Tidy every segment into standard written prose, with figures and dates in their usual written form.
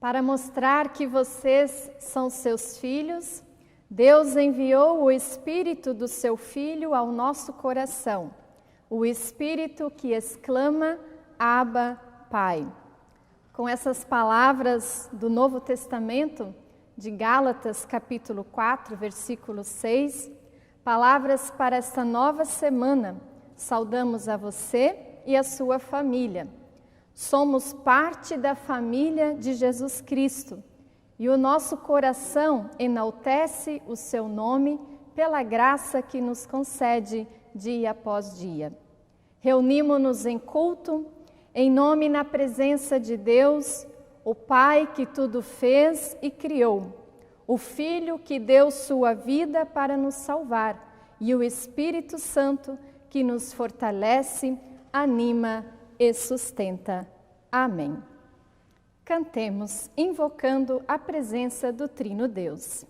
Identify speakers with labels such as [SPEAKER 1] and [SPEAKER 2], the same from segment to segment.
[SPEAKER 1] Para mostrar que vocês são seus filhos, Deus enviou o Espírito do seu Filho ao nosso coração, o Espírito que exclama, Abba, Pai. Com essas palavras do Novo Testamento, de Gálatas, capítulo 4, versículo 6, palavras para esta nova semana, saudamos a você e a sua família. Somos parte da família de Jesus Cristo e o nosso coração enaltece o seu nome pela graça que nos concede dia após dia. Reunimos-nos em culto, em nome e na presença de Deus, o Pai que tudo fez e criou, o Filho que deu sua vida para nos salvar e o Espírito Santo que nos fortalece, anima e sustenta. Amém. Cantemos, invocando a presença do Trino Deus.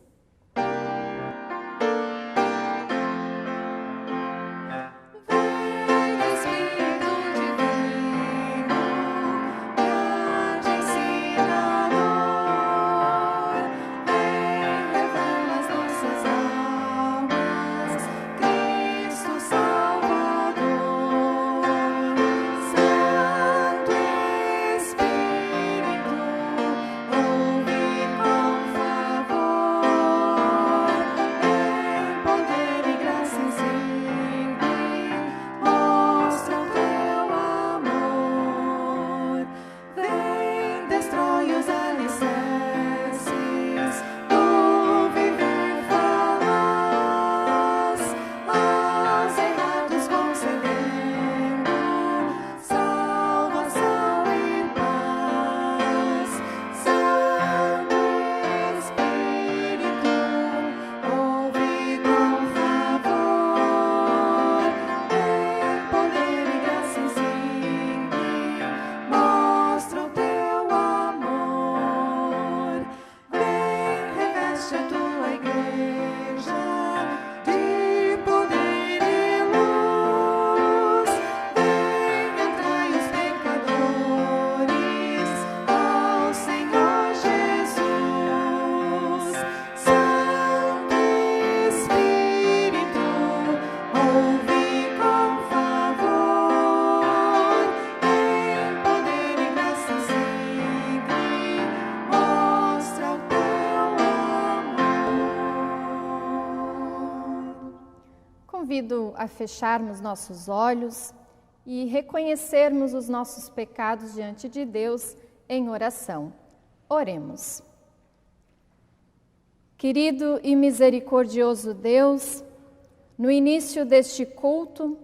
[SPEAKER 1] Convido a fecharmos nossos olhos e reconhecermos os nossos pecados diante de Deus em oração. Oremos. Querido e misericordioso Deus, no início deste culto,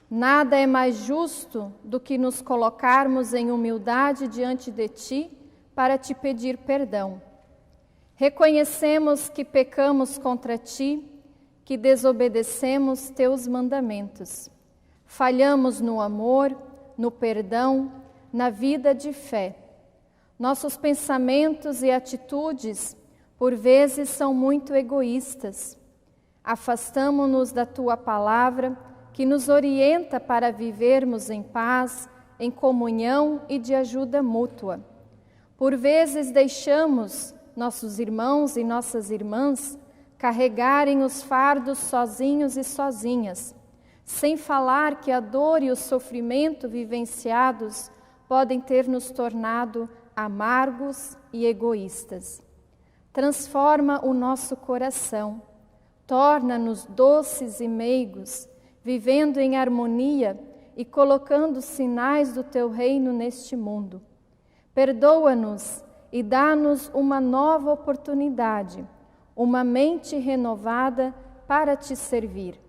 [SPEAKER 1] nada é mais justo do que nos colocarmos em humildade diante de Ti para Te pedir perdão. Reconhecemos que pecamos contra Ti, que desobedecemos Teus mandamentos. Falhamos no amor, no perdão, na vida de fé. Nossos pensamentos e atitudes, por vezes, são muito egoístas. Afastamo-nos da Tua palavra, que nos orienta para vivermos em paz, em comunhão e de ajuda mútua. Por vezes, deixamos nossos irmãos e nossas irmãs carregarem os fardos sozinhos e sozinhas, sem falar que a dor e o sofrimento vivenciados podem ter nos tornado amargos e egoístas. Transforma o nosso coração, torna-nos doces e meigos, vivendo em harmonia e colocando sinais do Teu reino neste mundo. Perdoa-nos e dá-nos uma nova oportunidade, uma mente renovada para Te servir.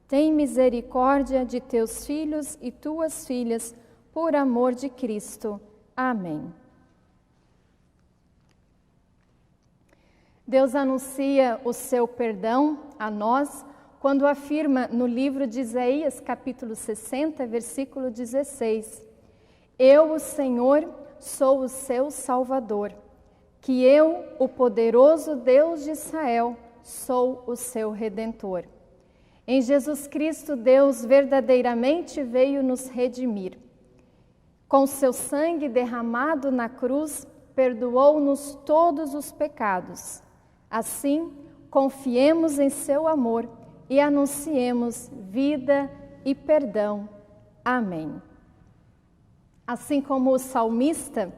[SPEAKER 1] Tem misericórdia de Teus filhos e Tuas filhas, por amor de Cristo. Amém. Deus anuncia o seu perdão a nós quando afirma no livro de Isaías, capítulo 60, versículo 16: Eu, o Senhor, sou o seu Salvador, que eu, o poderoso Deus de Israel, sou o seu Redentor. Em Jesus Cristo, Deus verdadeiramente veio nos redimir. Com seu sangue derramado na cruz, perdoou-nos todos os pecados. Assim, confiemos em seu amor e anunciemos vida e perdão. Amém. Assim como o salmista,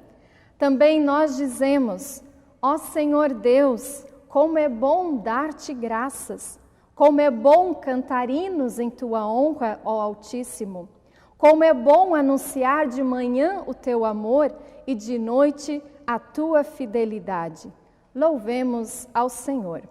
[SPEAKER 1] também nós dizemos: ó Senhor Deus, como é bom dar-te graças, como é bom cantar hinos em tua honra, ó Altíssimo, como é bom anunciar de manhã o teu amor e de noite a tua fidelidade. Louvemos ao Senhor.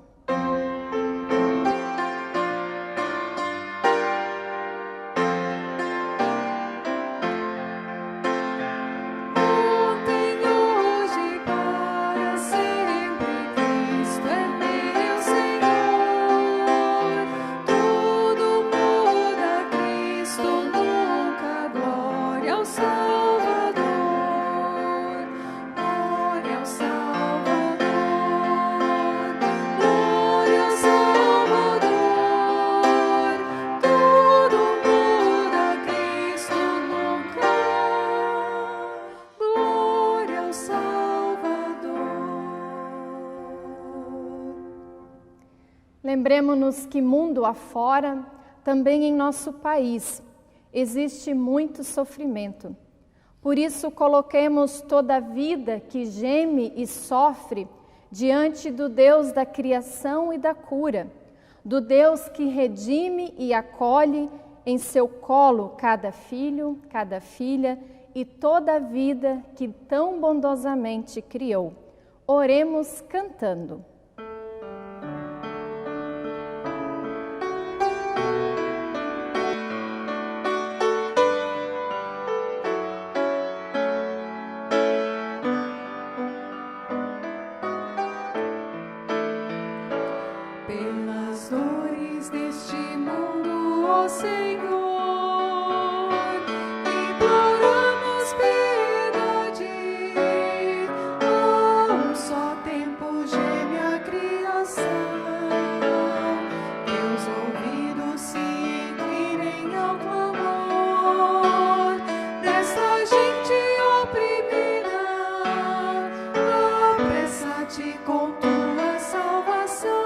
[SPEAKER 1] Lembremos-nos que mundo afora, também em nosso país, existe muito sofrimento. Por isso, coloquemos toda a vida que geme e sofre diante do Deus da criação e da cura, do Deus que redime e acolhe em seu colo cada filho, cada filha e toda a vida que tão bondosamente criou. Oremos cantando.
[SPEAKER 2] Pelas dores deste mundo, ó Senhor, imploramos piedade. A um só tempo geme a criação, teus ouvidos se inclinem ao clamor desta gente oprimida. Apressa-te com tua salvação.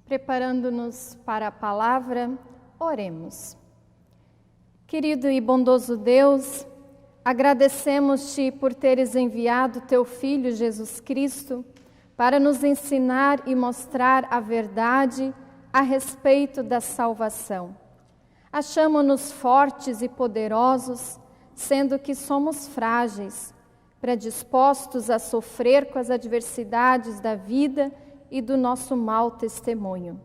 [SPEAKER 1] Preparando-nos para a palavra, oremos. Querido e bondoso Deus, agradecemos-te por teres enviado teu Filho Jesus Cristo para nos ensinar e mostrar a verdade a respeito da salvação. Achamo-nos fortes e poderosos, sendo que somos frágeis, predispostos a sofrer com as adversidades da vida e do nosso mau testemunho.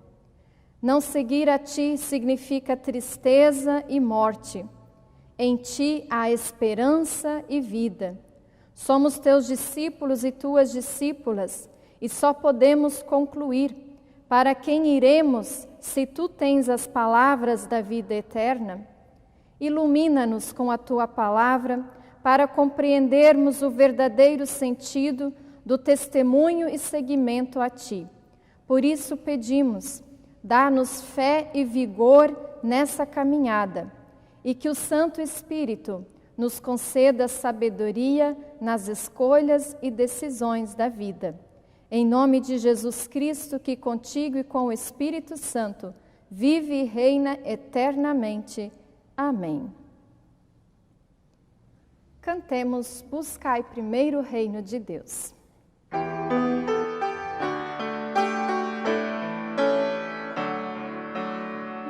[SPEAKER 1] Não seguir a Ti significa tristeza e morte. Em Ti há esperança e vida. Somos Teus discípulos e Tuas discípulas, e só podemos concluir: para quem iremos, se Tu tens as palavras da vida eterna? Ilumina-nos com a Tua palavra, para compreendermos o verdadeiro sentido do testemunho e seguimento a Ti. Por isso pedimos, dá-nos fé e vigor nessa caminhada, e que o Santo Espírito nos conceda sabedoria nas escolhas e decisões da vida. Em nome de Jesus Cristo, que contigo e com o Espírito Santo vive e reina eternamente. Amém. Cantemos Buscai primeiro o reino de Deus.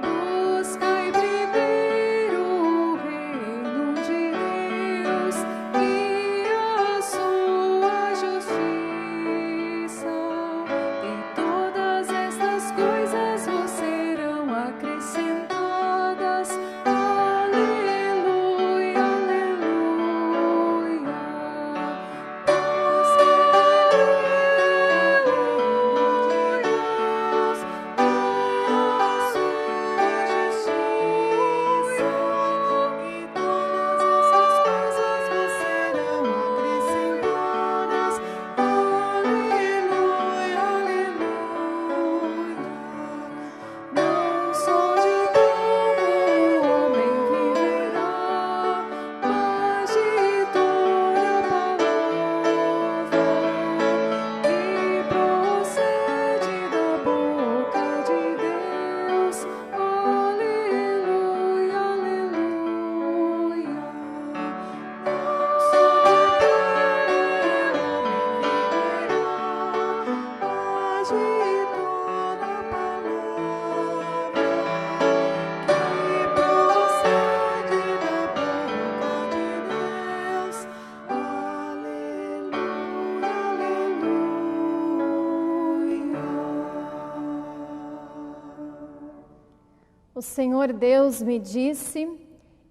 [SPEAKER 2] Buscai primeiro o reino de Deus e a sua justiça, e todas estas coisas vos serão acrescentadas.
[SPEAKER 1] O Senhor Deus me disse: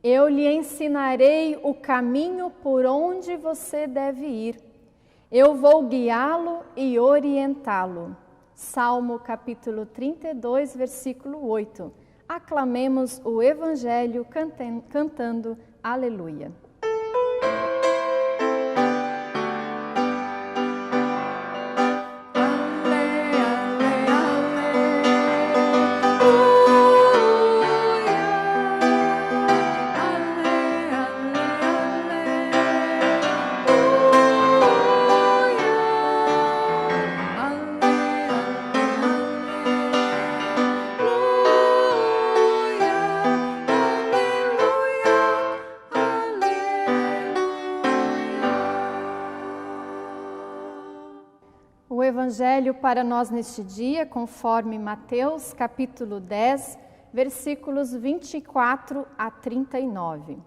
[SPEAKER 1] eu lhe ensinarei o caminho por onde você deve ir. Eu vou guiá-lo e orientá-lo. Salmo capítulo 32, versículo 8. Aclamemos o Evangelho cantando Aleluia. O Evangelho para nós neste dia, conforme Mateus, capítulo 10, versículos 24 a 39.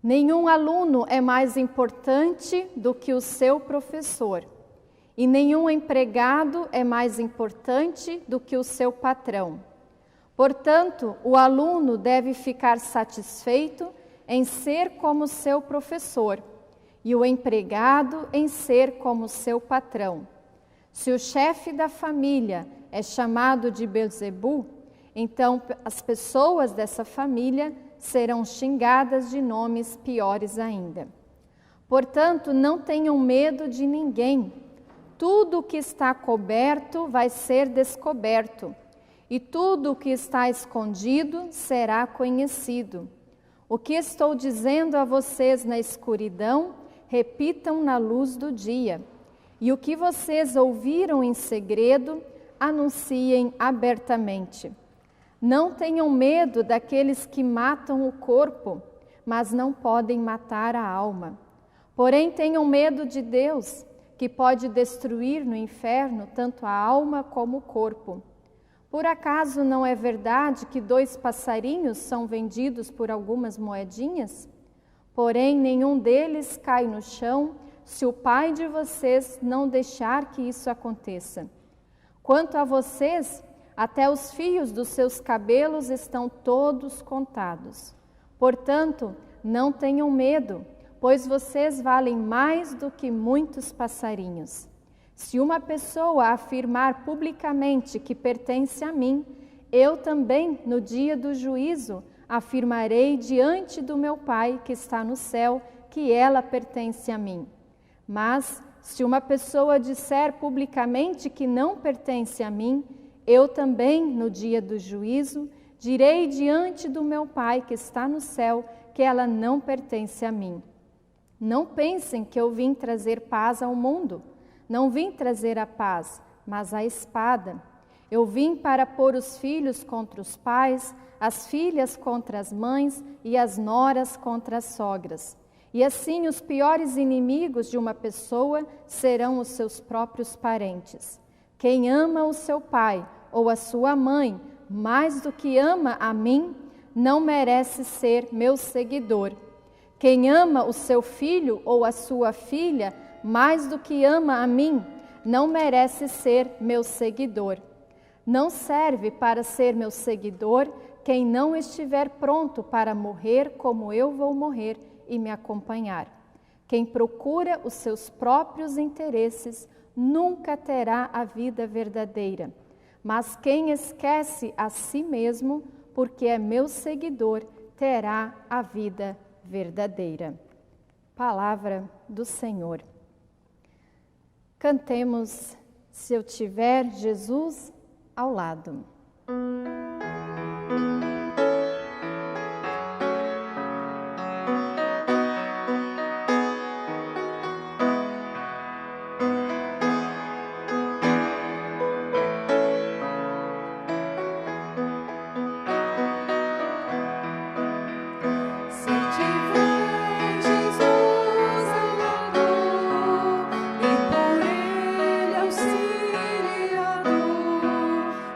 [SPEAKER 1] Nenhum aluno é mais importante do que o seu professor, e nenhum empregado é mais importante do que o seu patrão. Portanto, o aluno deve ficar satisfeito em ser como seu professor, e o empregado em ser como seu patrão. Se o chefe da família é chamado de Belzebu, então as pessoas dessa família serão xingadas de nomes piores ainda. Portanto, não tenham medo de ninguém. Tudo o que está coberto vai ser descoberto, e tudo o que está escondido será conhecido. O que estou dizendo a vocês na escuridão, repitam na luz do dia. E o que vocês ouviram em segredo, anunciem abertamente. Não tenham medo daqueles que matam o corpo, mas não podem matar a alma. Porém, tenham medo de Deus, que pode destruir no inferno tanto a alma como o corpo. Por acaso não é verdade que 2 passarinhos são vendidos por algumas moedinhas? Porém, nenhum deles cai no chão, se o Pai de vocês não deixar que isso aconteça. Quanto a vocês, até os fios dos seus cabelos estão todos contados. Portanto, não tenham medo, pois vocês valem mais do que muitos passarinhos. Se uma pessoa afirmar publicamente que pertence a mim, eu também, no dia do juízo, afirmarei diante do meu Pai que está no céu que ela pertence a mim. Mas, se uma pessoa disser publicamente que não pertence a mim, eu também, no dia do juízo, direi diante do meu Pai que está no céu que ela não pertence a mim. Não pensem que eu vim trazer paz ao mundo. Não vim trazer a paz, mas a espada. Eu vim para pôr os filhos contra os pais, as filhas contra as mães e as noras contra as sogras. E assim os piores inimigos de uma pessoa serão os seus próprios parentes. Quem ama o seu pai ou a sua mãe mais do que ama a mim, não merece ser meu seguidor. Quem ama o seu filho ou a sua filha mais do que ama a mim, não merece ser meu seguidor. Não serve para ser meu seguidor quem não estiver pronto para morrer como eu vou morrer e me acompanhar. Quem procura os seus próprios interesses nunca terá a vida verdadeira. Mas quem esquece a si mesmo, porque é meu seguidor, terá a vida verdadeira. Palavra do Senhor. Cantemos Se Eu Tiver Jesus ao Lado.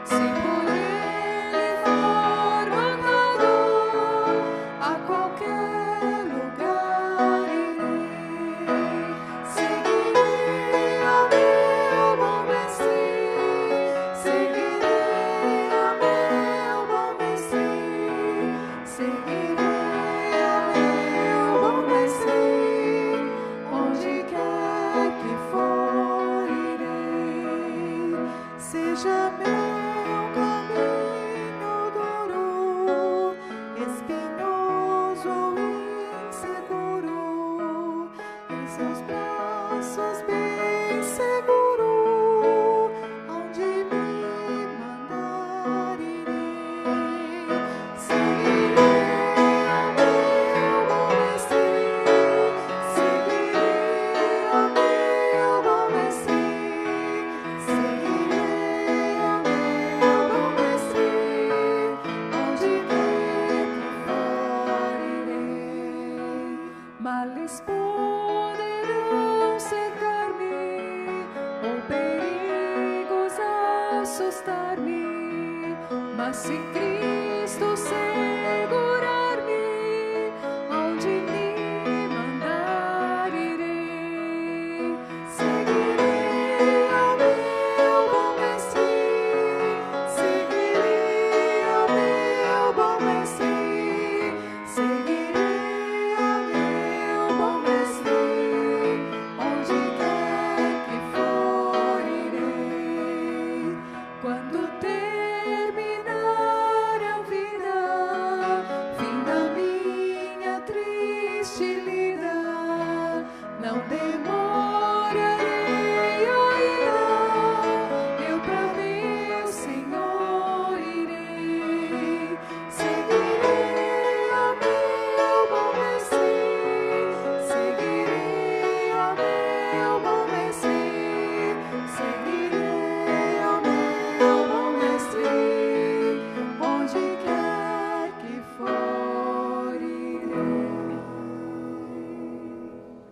[SPEAKER 2] Se segurar-me, mas se Cristo segurar-me, onde me mandar irei. Seguirei ao meu bom mestre, seguirei ao meu bom mestre, seguirei ao meu bom mestre, onde quer que for irei. Quando terminar a vida, fim da minha triste lida, não demorarei ainda, eu pra meu Senhor irei. Seguirei ao meu bom mestre, seguirei ao meu bom mestre, seguirei ao meu bom mestre, onde quer que for irei.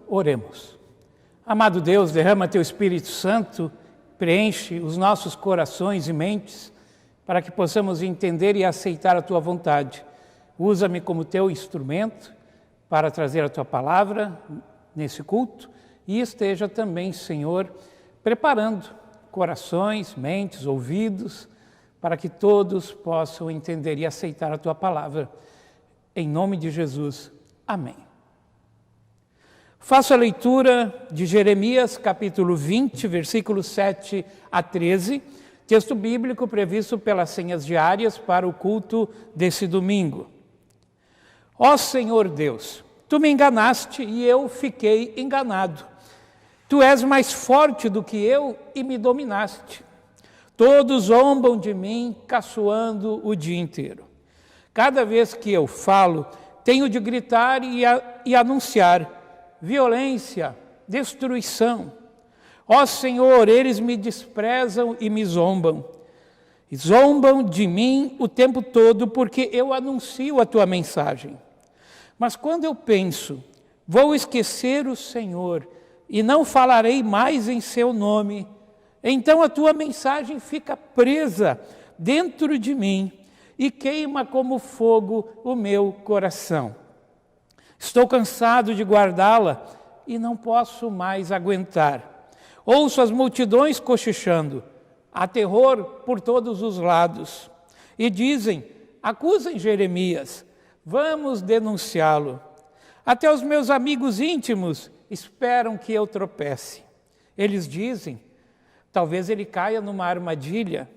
[SPEAKER 3] Oremos. Amado Deus, derrama Teu Espírito Santo, preenche os nossos corações e mentes, para que possamos entender e aceitar a Tua vontade. Usa-me como Teu instrumento para trazer a Tua palavra nesse culto e esteja também, Senhor, preparando corações, mentes, ouvidos, para que todos possam entender e aceitar a Tua palavra. Em nome de Jesus. Amém. Faço a leitura de Jeremias, capítulo 20, versículos 7 a 13, texto bíblico previsto pelas senhas diárias para o culto desse domingo. Ó Senhor Deus, Tu me enganaste e eu fiquei enganado. Tu és mais forte do que eu e me dominaste. Todos zombam de mim, caçoando o dia inteiro. Cada vez que eu falo, tenho de gritar e anunciar violência, destruição. Ó Senhor, eles me desprezam e me zombam. E zombam de mim o tempo todo, porque eu anuncio a Tua mensagem. Mas quando eu penso, vou esquecer o Senhor e não falarei mais em Seu nome, então a Tua mensagem fica presa dentro de mim e queima como fogo o meu coração. Estou cansado de guardá-la e não posso mais aguentar. Ouço as multidões cochichando, há terror por todos os lados. E dizem, acusem Jeremias, vamos denunciá-lo. Até os meus amigos íntimos esperam que eu tropece. Eles dizem, talvez ele caia numa armadilha.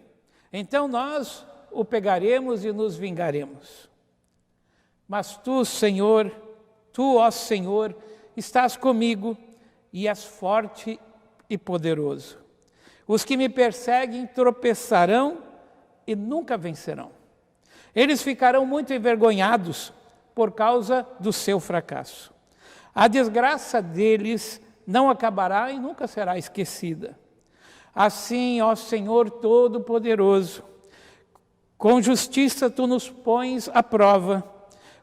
[SPEAKER 3] Então nós o pegaremos e nos vingaremos. Mas Tu, Senhor, Tu, ó Senhor, estás comigo e és forte e poderoso. Os que me perseguem tropeçarão e nunca vencerão. Eles ficarão muito envergonhados por causa do seu fracasso. A desgraça deles não acabará e nunca será esquecida. Assim, ó Senhor Todo-Poderoso, com justiça Tu nos pões à prova,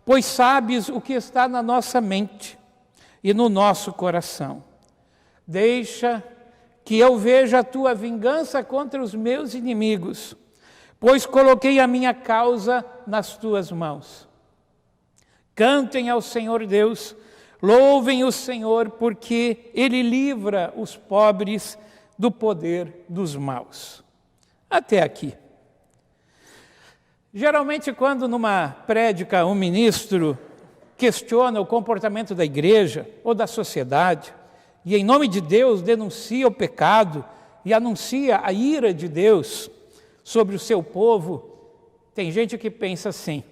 [SPEAKER 3] pois sabes o que está na nossa mente e no nosso coração. Deixa que eu veja a Tua vingança contra os meus inimigos, pois coloquei a minha causa nas Tuas mãos. Cantem ao Senhor Deus, louvem o Senhor, porque Ele livra os pobres do poder dos maus. Até aqui. Geralmente, quando numa prédica um ministro questiona o comportamento da igreja ou da sociedade, e em nome de Deus denuncia o pecado e anuncia a ira de Deus sobre o seu povo, tem gente que pensa assim,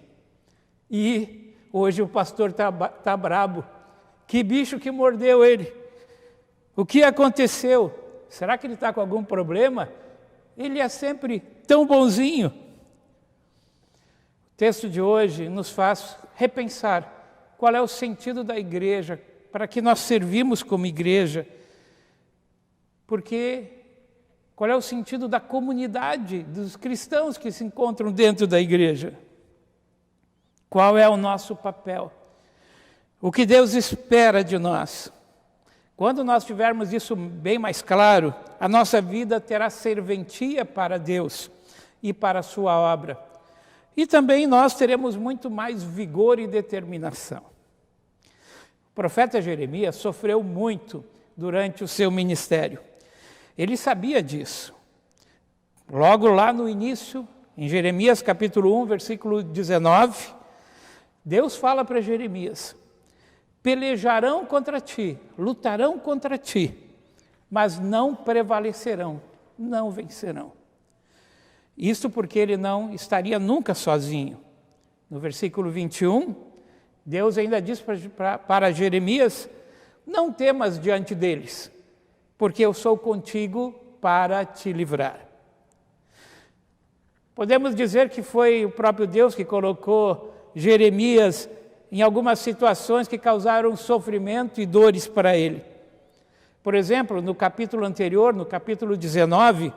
[SPEAKER 3] e hoje o pastor tá brabo, que bicho que mordeu ele? O que aconteceu? Será que ele está com algum problema? Ele é sempre tão bonzinho. O texto de hoje nos faz repensar qual é o sentido da igreja, para que nós servimos como igreja, porque qual é o sentido da comunidade, dos cristãos que se encontram dentro da igreja? Qual é o nosso papel? O que Deus espera de nós? Quando nós tivermos isso bem mais claro, a nossa vida terá serventia para Deus e para a sua obra. E também nós teremos muito mais vigor e determinação. O profeta Jeremias sofreu muito durante o seu ministério. Ele sabia disso. Logo lá no início, em Jeremias capítulo 1, versículo 19, Deus fala para Jeremias: pelejarão contra ti, lutarão contra ti, mas não prevalecerão, não vencerão. Isso porque ele não estaria nunca sozinho. No versículo 21, Deus ainda diz para Jeremias: não temas diante deles, porque eu sou contigo para te livrar. Podemos dizer que foi o próprio Deus que colocou Jeremias em algumas situações que causaram sofrimento e dores para ele. Por exemplo, no capítulo anterior, no capítulo 19,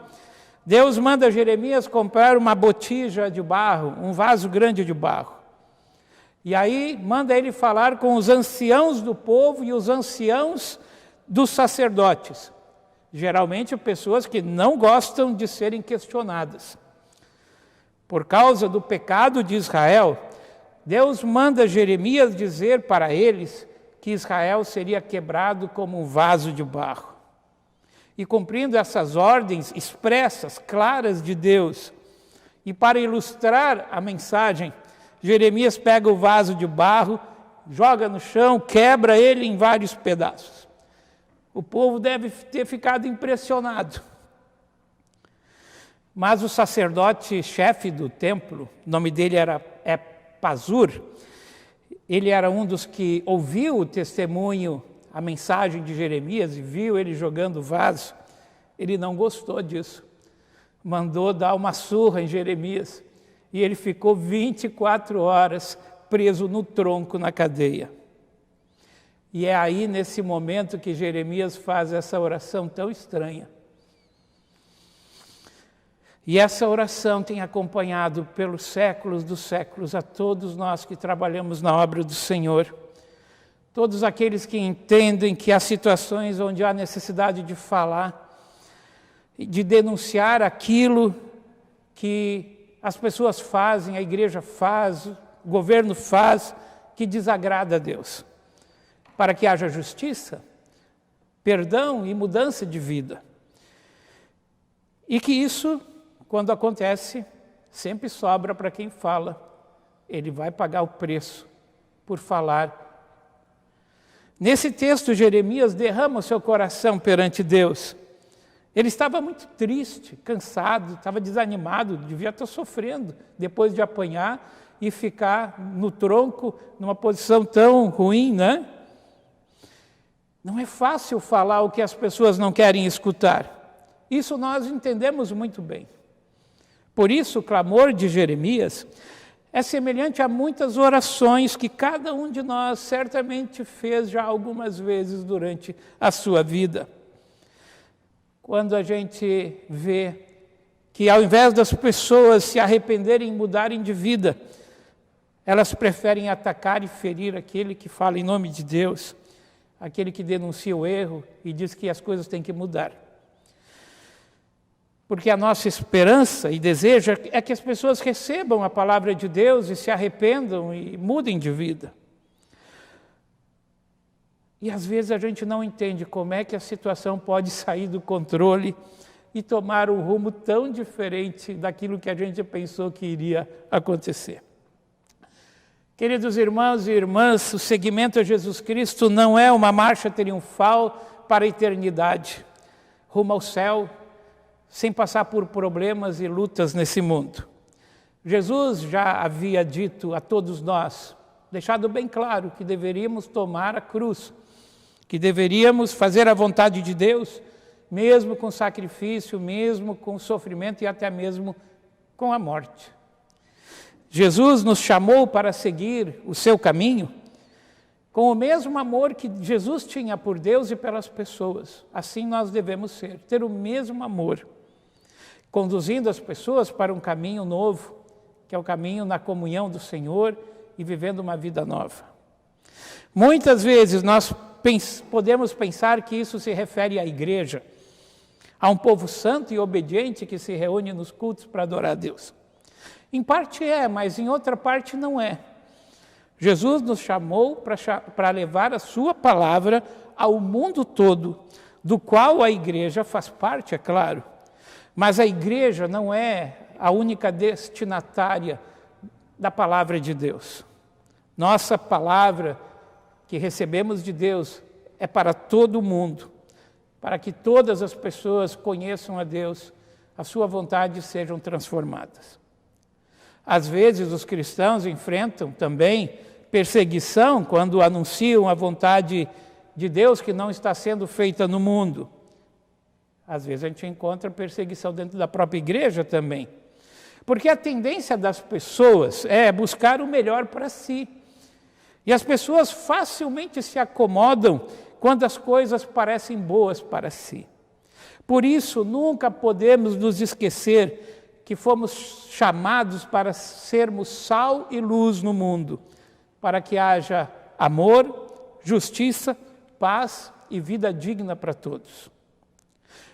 [SPEAKER 3] Deus manda Jeremias comprar uma botija de barro, um vaso grande de barro. E aí manda ele falar com os anciãos do povo e os anciãos dos sacerdotes. Geralmente pessoas que não gostam de serem questionadas. Por causa do pecado de Israel, Deus manda Jeremias dizer para eles que Israel seria quebrado como um vaso de barro. E cumprindo essas ordens expressas, claras de Deus, e para ilustrar a mensagem, Jeremias pega o vaso de barro, joga no chão, quebra ele em vários pedaços. O povo deve ter ficado impressionado. Mas o sacerdote-chefe do templo, o nome dele era Pazur, ele era um dos que ouviu o testemunho, a mensagem de Jeremias e viu ele jogando o vaso. Ele não gostou disso. Mandou dar uma surra em Jeremias e ele ficou 24 horas preso no tronco na cadeia. E é aí, nesse momento, que Jeremias faz essa oração tão estranha. E essa oração tem acompanhado pelos séculos dos séculos a todos nós que trabalhamos na obra do Senhor. Todos aqueles que entendem que há situações onde há necessidade de falar, de denunciar aquilo que as pessoas fazem, a igreja faz, o governo faz, que desagrada a Deus. Para que haja justiça, perdão e mudança de vida. E que isso, quando acontece, sempre sobra para quem fala. Ele vai pagar o preço por falar. Nesse texto, Jeremias derrama o seu coração perante Deus. Ele estava muito triste, cansado, estava desanimado, devia estar sofrendo depois de apanhar e ficar no tronco, numa posição tão ruim, né? Não é fácil falar o que as pessoas não querem escutar. Isso nós entendemos muito bem. Por isso, o clamor de Jeremias é semelhante a muitas orações que cada um de nós certamente fez já algumas vezes durante a sua vida. Quando a gente vê que ao invés das pessoas se arrependerem e mudarem de vida, elas preferem atacar e ferir aquele que fala em nome de Deus, aquele que denuncia o erro e diz que as coisas têm que mudar. Porque a nossa esperança e desejo é que as pessoas recebam a palavra de Deus e se arrependam e mudem de vida. E às vezes a gente não entende como é que a situação pode sair do controle e tomar um rumo tão diferente daquilo que a gente pensou que iria acontecer. Queridos irmãos e irmãs, o seguimento a Jesus Cristo não é uma marcha triunfal para a eternidade, rumo ao céu, sem passar por problemas e lutas nesse mundo. Jesus já havia dito a todos nós, deixado bem claro, que deveríamos tomar a cruz, que deveríamos fazer a vontade de Deus, mesmo com sacrifício, mesmo com sofrimento e até mesmo com a morte. Jesus nos chamou para seguir o seu caminho com o mesmo amor que Jesus tinha por Deus e pelas pessoas. Assim nós devemos ser, ter o mesmo amor, conduzindo as pessoas para um caminho novo, que é o caminho na comunhão do Senhor e vivendo uma vida nova. Muitas vezes nós podemos pensar que isso se refere à igreja, Há um povo santo e obediente que se reúne nos cultos para adorar a Deus. Em parte é, mas em outra parte não é. Jesus nos chamou para levar a sua palavra ao mundo todo, do qual a igreja faz parte, é claro. Mas a igreja não é a única destinatária da palavra de Deus. Nossa palavra que recebemos de Deus é para todo mundo, para que todas as pessoas conheçam a Deus, a sua vontade sejam transformadas. Às vezes os cristãos enfrentam também perseguição quando anunciam a vontade de Deus que não está sendo feita no mundo. Às vezes a gente encontra perseguição dentro da própria igreja também. Porque a tendência das pessoas é buscar o melhor para si. E as pessoas facilmente se acomodam quando as coisas parecem boas para si. Por isso, nunca podemos nos esquecer que fomos chamados para sermos sal e luz no mundo, para que haja amor, justiça, paz e vida digna para todos.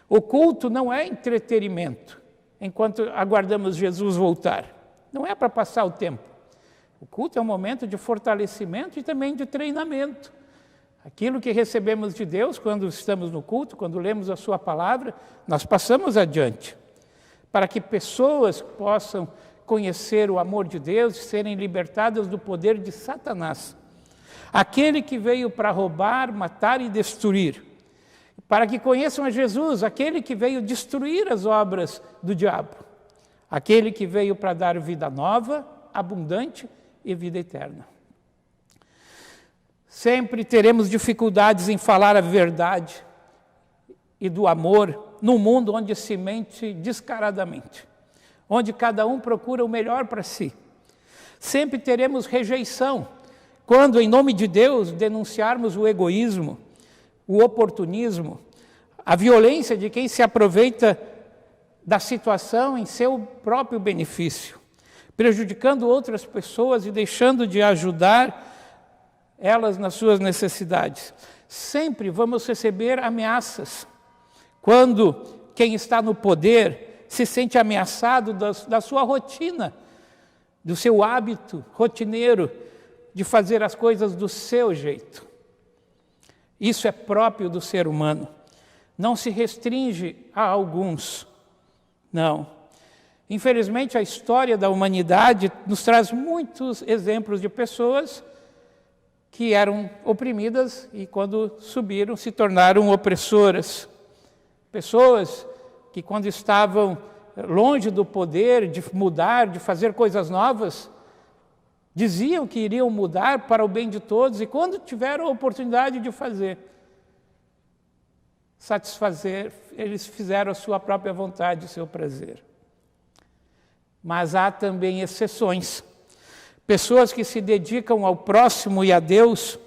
[SPEAKER 3] O culto não é entretenimento, enquanto aguardamos Jesus voltar. Não é para passar o tempo. O culto é um momento de fortalecimento e também de treinamento. Aquilo que recebemos de Deus quando estamos no culto, quando lemos a sua palavra, nós passamos adiante, para que pessoas possam conhecer o amor de Deus e serem libertadas do poder de Satanás, aquele que veio para roubar, matar e destruir, para que conheçam a Jesus, aquele que veio destruir as obras do diabo, aquele que veio para dar vida nova, abundante e vida eterna. Sempre teremos dificuldades em falar a verdade e do amor num mundo onde se mente descaradamente, onde cada um procura o melhor para si. Sempre teremos rejeição quando, em nome de Deus, denunciarmos o egoísmo, o oportunismo, a violência de quem se aproveita da situação em seu próprio benefício, prejudicando outras pessoas e deixando de ajudar elas nas suas necessidades. Sempre vamos receber ameaças. Quando quem está no poder se sente ameaçado da sua rotina, do seu hábito rotineiro de fazer as coisas do seu jeito. Isso é próprio do ser humano. Não se restringe a alguns. Não. Infelizmente, a história da humanidade nos traz muitos exemplos de pessoas que eram oprimidas e, quando subiram, se tornaram opressoras. Pessoas que, quando estavam longe do poder de mudar, de fazer coisas novas, diziam que iriam mudar para o bem de todos e, quando tiveram a oportunidade de satisfazer, eles fizeram a sua própria vontade, o seu prazer. Mas há também exceções. Pessoas que se dedicam ao próximo e a Deus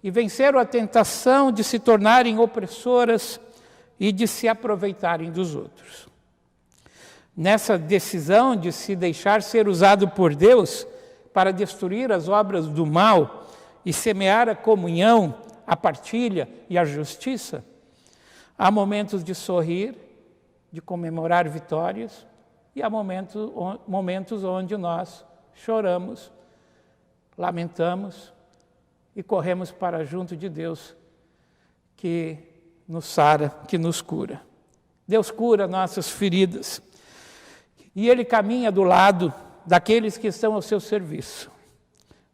[SPEAKER 3] e venceram a tentação de se tornarem opressoras e de se aproveitarem dos outros. Nessa decisão de se deixar ser usado por Deus para destruir as obras do mal e semear a comunhão, a partilha e a justiça, há momentos de sorrir, de comemorar vitórias, e há momentos onde nós choramos, lamentamos e corremos para junto de Deus, que nos sara, que nos cura. Deus cura nossas feridas e Ele caminha do lado daqueles que estão ao seu serviço.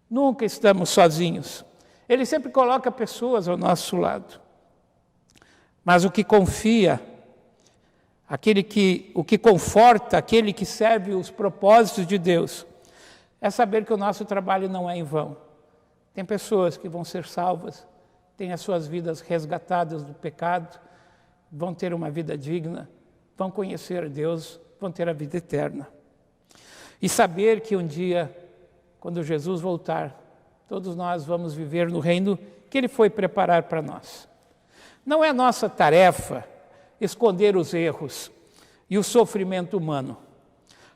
[SPEAKER 3] Nunca estamos sozinhos. Ele sempre coloca pessoas ao nosso lado. Mas o que confia, o que conforta, aquele que serve os propósitos de Deus, é saber que o nosso trabalho não é em vão. Tem pessoas que vão ser salvas, têm as suas vidas resgatadas do pecado, vão ter uma vida digna, vão conhecer Deus, vão ter a vida eterna. E saber que um dia, quando Jesus voltar, todos nós vamos viver no reino que Ele foi preparar para nós. Não é nossa tarefa esconder os erros e o sofrimento humano.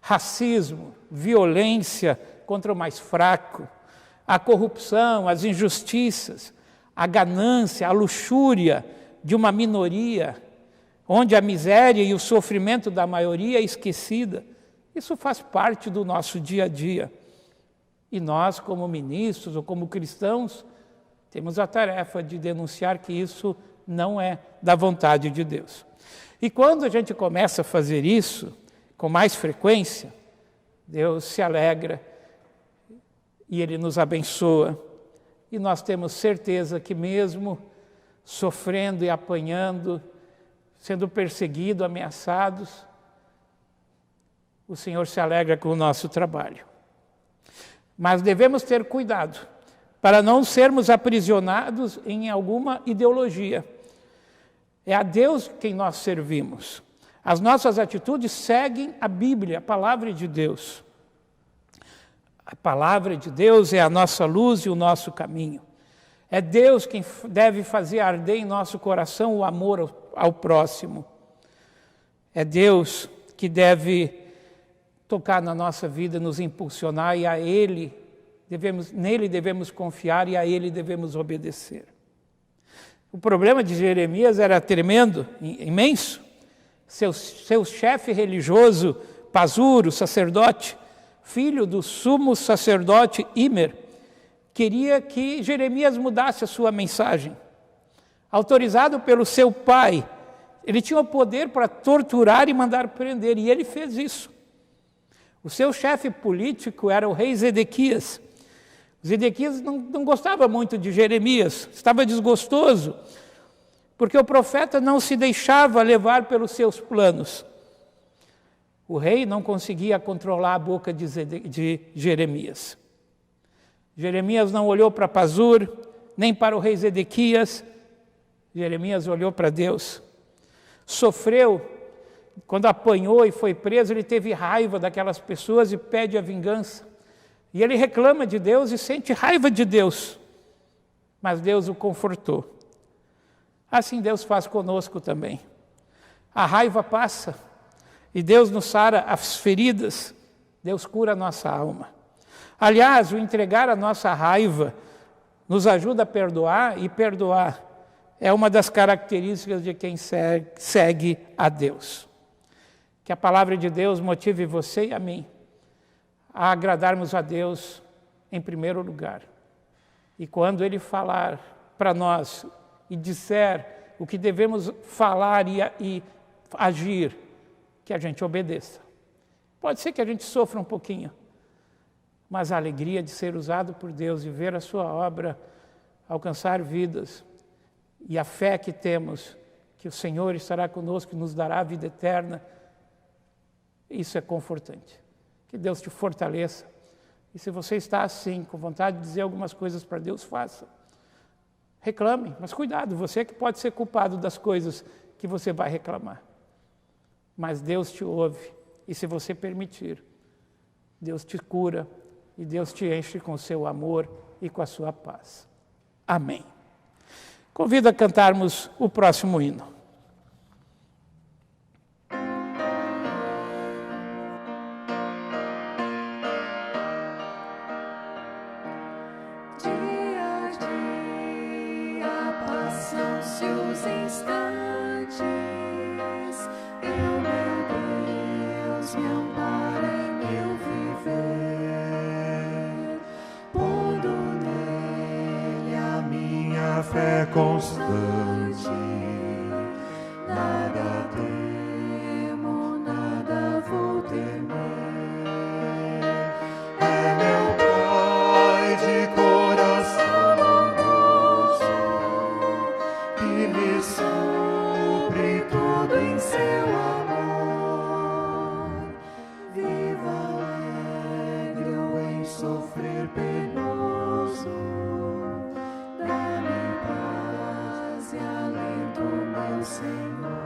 [SPEAKER 3] Racismo, violência contra o mais fraco, a corrupção, as injustiças, a ganância, a luxúria de uma minoria, onde a miséria e o sofrimento da maioria é esquecida. Isso faz parte do nosso dia a dia. E nós, como ministros ou como cristãos, temos a tarefa de denunciar que isso não é da vontade de Deus. E quando a gente começa a fazer isso com mais frequência, Deus se alegra e Ele nos abençoa. E nós temos certeza que mesmo sofrendo e apanhando, sendo perseguidos, ameaçados, o Senhor se alegra com o nosso trabalho. Mas devemos ter cuidado para não sermos aprisionados em alguma ideologia. É a Deus quem nós servimos. As nossas atitudes seguem a Bíblia, a palavra de Deus. A palavra de Deus é a nossa luz e o nosso caminho. É Deus quem deve fazer arder em nosso coração o amor ao próximo. É Deus que deve tocar na nossa vida, nos impulsionar, e nele devemos confiar e a Ele devemos obedecer. O problema de Jeremias era tremendo, imenso. Seu chefe religioso, Pazur, sacerdote, filho do sumo sacerdote Imer, queria que Jeremias mudasse a sua mensagem. Autorizado pelo seu pai, ele tinha o poder para torturar e mandar prender, e ele fez isso. O seu chefe político era o rei Zedequias. Zedequias não gostava muito de Jeremias, estava desgostoso, porque o profeta não se deixava levar pelos seus planos. O rei não conseguia controlar a boca de Jeremias. Jeremias não olhou para Pazur, nem para o rei Zedequias. Jeremias olhou para Deus. Sofreu, quando apanhou e foi preso, ele teve raiva daquelas pessoas e pede a vingança. E ele reclama de Deus e sente raiva de Deus. Mas Deus o confortou. Assim Deus faz conosco também. A raiva passa e Deus nos sara as feridas. Deus cura a nossa alma. Aliás, o entregar a nossa raiva nos ajuda a perdoar, e perdoar é uma das características de quem segue a Deus. Que a palavra de Deus motive você e a mim a agradarmos a Deus em primeiro lugar. E quando Ele falar para nós e disser o que devemos falar e agir, que a gente obedeça. Pode ser que a gente sofra um pouquinho, mas a alegria de ser usado por Deus e ver a sua obra alcançar vidas, e a fé que temos, que o Senhor estará conosco e nos dará a vida eterna, isso é confortante. Que Deus te fortaleça. E se você está assim, com vontade de dizer algumas coisas para Deus, faça. Reclame, mas cuidado, você que pode ser culpado das coisas que você vai reclamar. Mas Deus te ouve, e se você permitir, Deus te cura e Deus te enche com o seu amor e com a sua paz. Amém. Convido a cantarmos o próximo hino.
[SPEAKER 2] Fé constante, nada temo, nada vou temer. É meu Pai de coração bondoso, que me supre tudo em seu amor. Viva alegre ou em sofrer penoso, Senhor,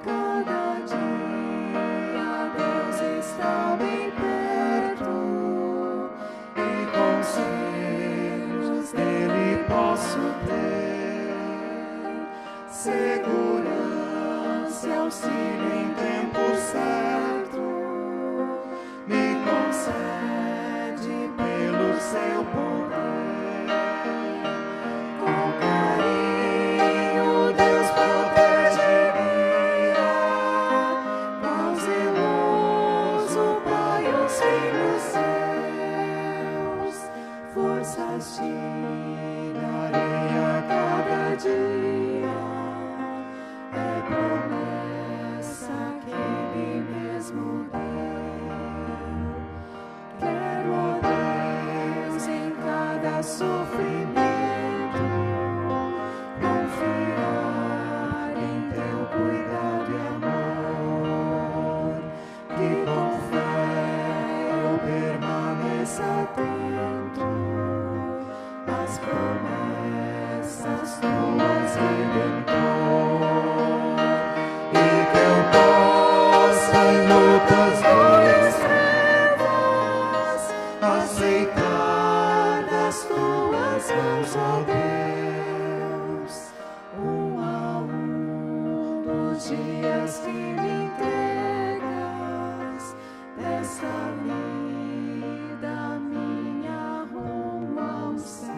[SPEAKER 2] cada dia Deus está bem perto, e conselhos dele posso ter, segurança e auxílio em tempo certo, me concede pelo seu poder. Com carinho Deus protege. graças te darei a cada dia. É promessa que Ele mesmo deu. Quero, ó Deus, em cada sofrimento confiar em teu cuidado e amor. Que com fé eu permaneça atento às promessas tuas, Redentor. E que eu possa em lutas e trevas aceitar das tuas mãos, ó Deus, a dos dias que me entregas, dessa vida minha rumo ao céu.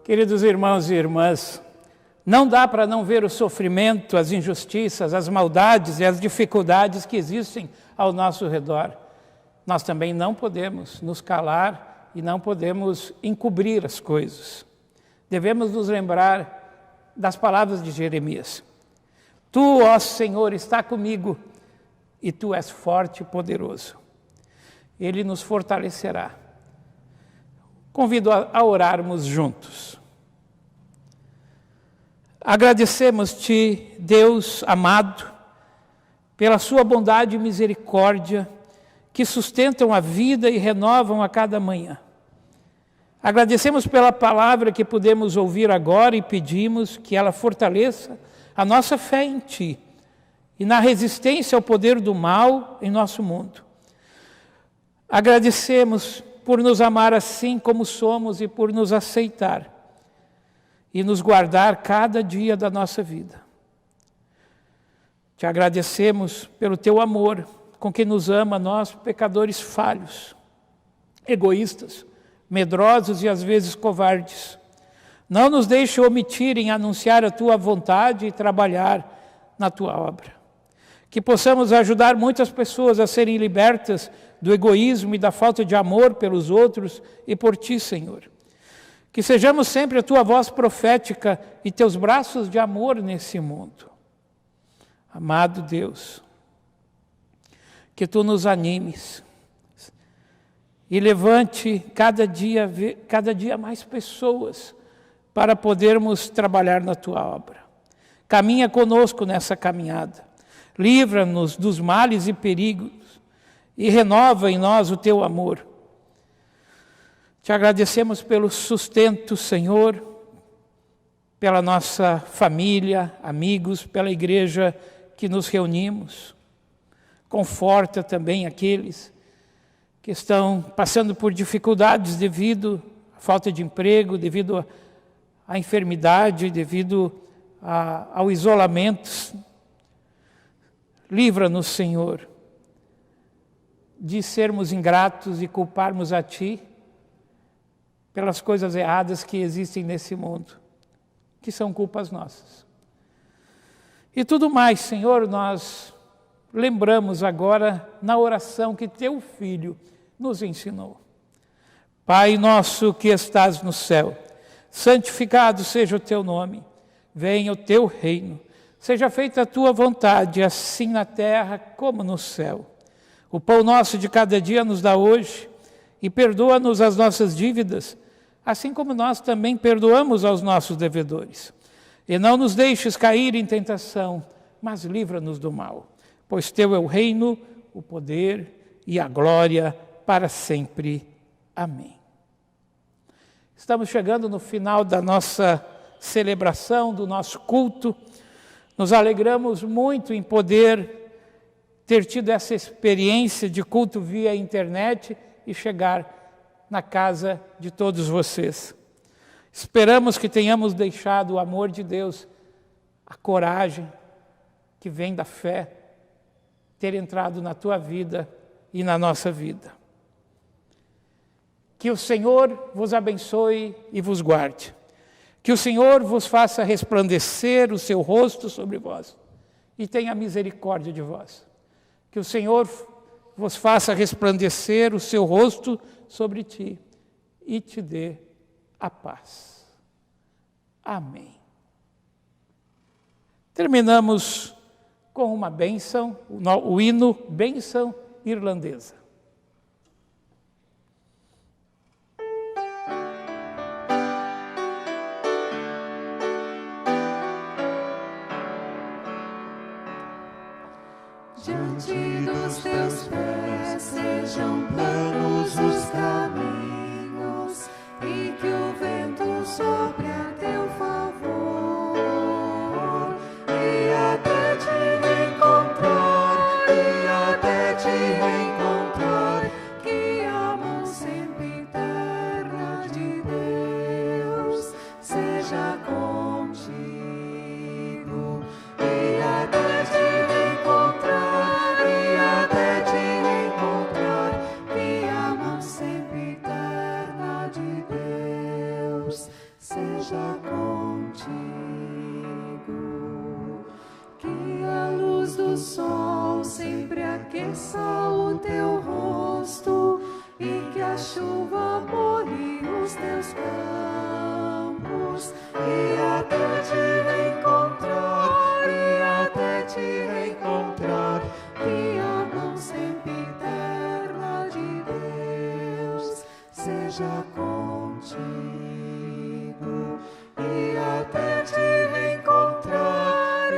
[SPEAKER 3] Queridos irmãos e irmãs, não dá para não ver o sofrimento, as injustiças, as maldades e as dificuldades que existem ao nosso redor. Nós também não podemos nos calar e não podemos encobrir as coisas. Devemos nos lembrar das palavras de Jeremias. Tu, ó Senhor, está comigo e tu és forte e poderoso. Ele nos fortalecerá. Convido a orarmos juntos. Agradecemos-te, Deus amado, pela sua bondade e misericórdia que sustentam a vida e renovam a cada manhã. Agradecemos pela palavra que podemos ouvir agora e pedimos que ela fortaleça a nossa fé em Ti e na resistência ao poder do mal em nosso mundo. Agradecemos por nos amar assim como somos e por nos aceitar e nos guardar cada dia da nossa vida. Te agradecemos pelo Teu amor com que nos ama, nós, pecadores falhos, egoístas, medrosos e às vezes covardes. Não nos deixe omitir em anunciar a Tua vontade e trabalhar na Tua obra. Que possamos ajudar muitas pessoas a serem libertas do egoísmo e da falta de amor pelos outros e por Ti, Senhor. Que sejamos sempre a Tua voz profética e Teus braços de amor nesse mundo. Amado Deus, que Tu nos animes e levante cada dia mais pessoas para podermos trabalhar na Tua obra. Caminha conosco nessa caminhada. Livra-nos dos males e perigos e renova em nós o Teu amor. Te agradecemos pelo sustento, Senhor, pela nossa família, amigos, pela igreja que nos reunimos. Conforta também aqueles que estão passando por dificuldades devido à falta de emprego, devido à enfermidade, devido ao isolamento. Livra-nos, Senhor, de sermos ingratos e culparmos a Ti pelas coisas erradas que existem nesse mundo, que são culpas nossas. E tudo mais, Senhor, nós lembramos agora na oração que Teu Filho nos ensinou. Pai nosso que estás no céu, santificado seja o Teu nome, venha o Teu reino, seja feita a Tua vontade, assim na terra como no céu. O pão nosso de cada dia nos dá hoje, e perdoa-nos as nossas dívidas, assim como nós também perdoamos aos nossos devedores. E não nos deixes cair em tentação, mas livra-nos do mal. Pois Teu é o reino, o poder e a glória para sempre. Amém. Estamos chegando no final da nossa celebração, do nosso culto. Nos alegramos muito em poder ter tido essa experiência de culto via internet e chegar na casa de todos vocês. Esperamos que tenhamos deixado o amor de Deus, a coragem que vem da fé, ter entrado na tua vida e na nossa vida. Que o Senhor vos abençoe e vos guarde. Que o Senhor vos faça resplandecer o seu rosto sobre vós e tenha misericórdia de vós. Que o Senhor vos faça resplandecer o seu rosto sobre ti e te dê a paz. Amém. Terminamos com uma bênção, o hino Bênção Irlandesa.
[SPEAKER 2] Diante dos teus pés sejam planos os caminhos e que o vento sopre a teu favor e até te reencontrar, que a mão sempre eterna de Deus seja contigo e até te reencontrar, que a mão sempre eterna de Deus seja contigo, que a luz do sol sempre aqueça o teu rosto e que a chuva molhe os teus campos e até te reencontrar, que a mão sempre eterna de Deus seja contigo e até te reencontrar,